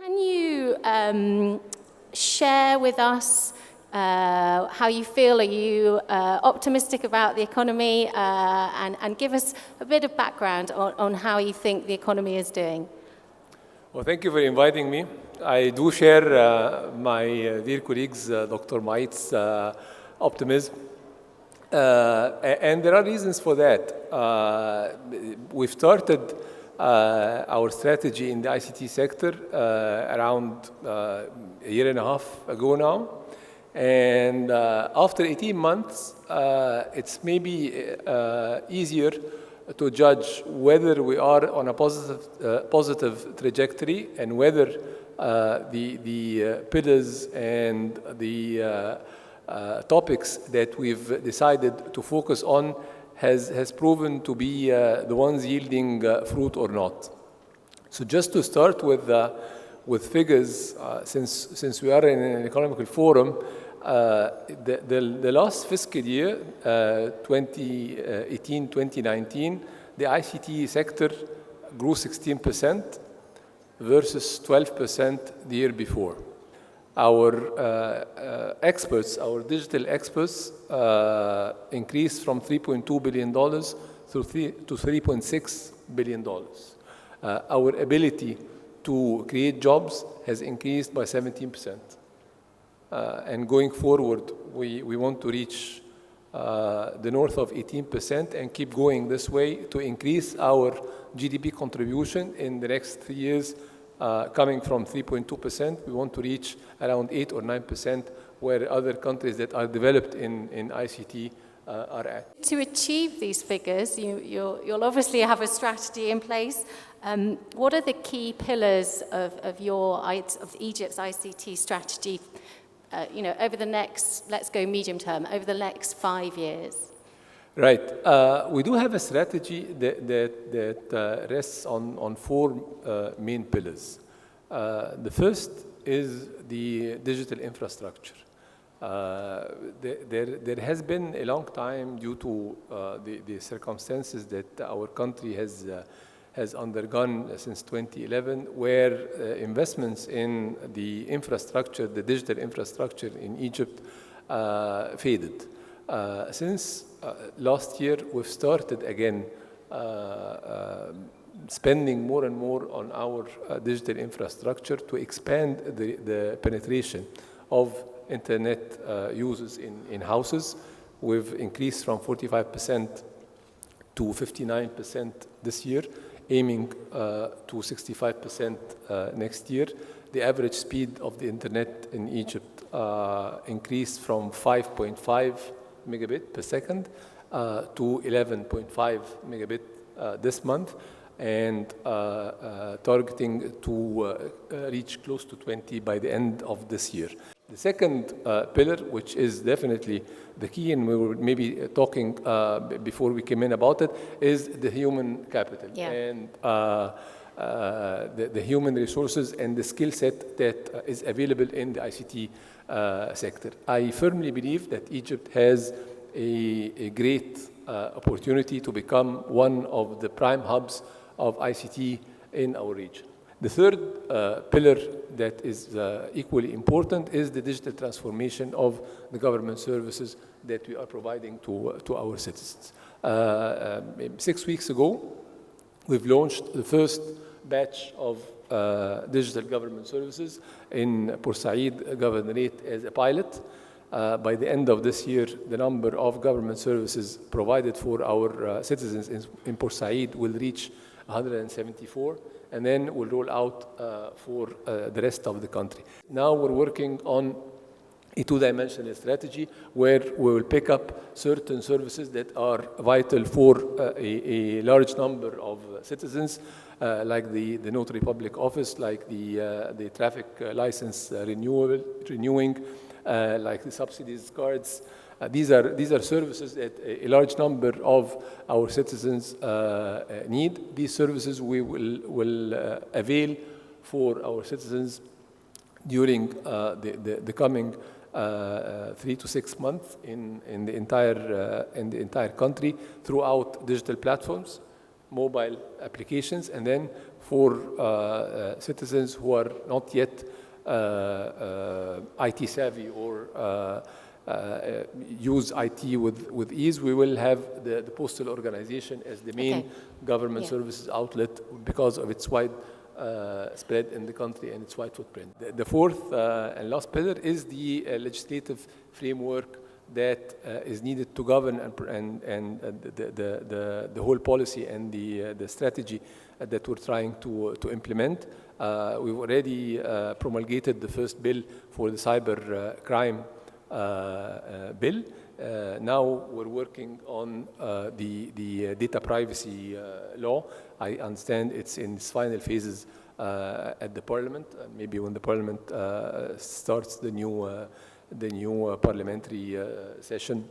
Can you share with us how you feel? Are you optimistic about the economy? And give us a bit of background on how you think the economy is doing. Well, thank you for inviting me. I do share my dear colleagues, Dr. Mait's optimism. And there are reasons for that. We've started our strategy in the ICT sector around a year and a half ago now. And after 18 months, it's maybe easier to judge whether we are on a positive trajectory and whether the pillars and the topics that we've decided to focus on has proven to be the ones yielding fruit or not. So just to start with figures, since we are in an economical forum, the last fiscal year, 2018-2019, the ICT sector grew 16% versus 12% the year before. Our experts, our digital experts, increased from $3.2 billion to $3.6 billion. Our ability to create jobs has increased by 17%. And going forward, we want to reach the north of 18% and keep going this way to increase our GDP contribution in the next 3 years. Coming from 3.2%, we want to reach around 8 or 9%, where other countries that are developed in ICT are at. To achieve these figures, you'll obviously have a strategy in place. What are the key pillars of Egypt's ICT strategy? Over the next, let's go medium term, over the next 5 years. Right. We do have a strategy that rests on 4 main pillars. The first is the digital infrastructure. There has been a long time, due to the circumstances that our country has undergone since 2011, where investments in the infrastructure, the digital infrastructure in Egypt, faded. Since last year, we've started again spending more and more on our digital infrastructure to expand the penetration of internet users in houses. We've increased from 45% to 59% this year, aiming to 65% next year. The average speed of the internet in Egypt increased from 5.5 megabit per second to 11.5 megabit this month, and targeting to reach close to 20 by the end of this year. The second pillar, which is definitely the key, and we were maybe talking before we came in about it, is the human capital. Yeah. And the human resources and the skill set that is available in the ICT sector. I firmly believe that Egypt has a great opportunity to become one of the prime hubs of ICT in our region. The third pillar that is equally important is the digital transformation of the government services that we are providing to our citizens. 6 weeks ago, we've launched the first batch of digital government services in Port Said Governorate as a pilot. By the end of this year, the number of government services provided for our citizens in Port Said will reach 174, and then we'll roll out for the rest of the country. Now we're working on a 2-dimensional strategy where we will pick up certain services that are vital for a large number of citizens, like the notary public office, like the traffic license renewing, like the subsidies cards. These are services that a large number of our citizens need. These services we will avail for our citizens during the coming 3 to 6 months in the entire country throughout digital platforms, mobile applications, and then for citizens who are not yet IT savvy or use IT with ease, we will have the postal organization as the main government services outlet because of its wide spread in the country and its wide footprint. The fourth and last pillar is the legislative framework that is needed to govern and the whole policy and the strategy that we're trying to implement. We've already promulgated the first bill for the cyber crime bill. Now we're working on the data privacy law. I understand it's in its final phases at the Parliament. Maybe when the Parliament starts the new parliamentary session,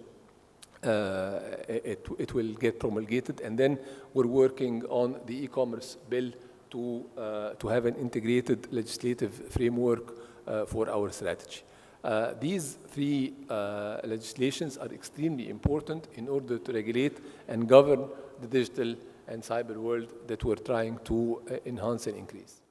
it will get promulgated. And then we're working on the e-commerce bill to have an integrated legislative framework for our strategy. These three legislations are extremely important in order to regulate and govern the digital and cyber world that we're trying to enhance and increase.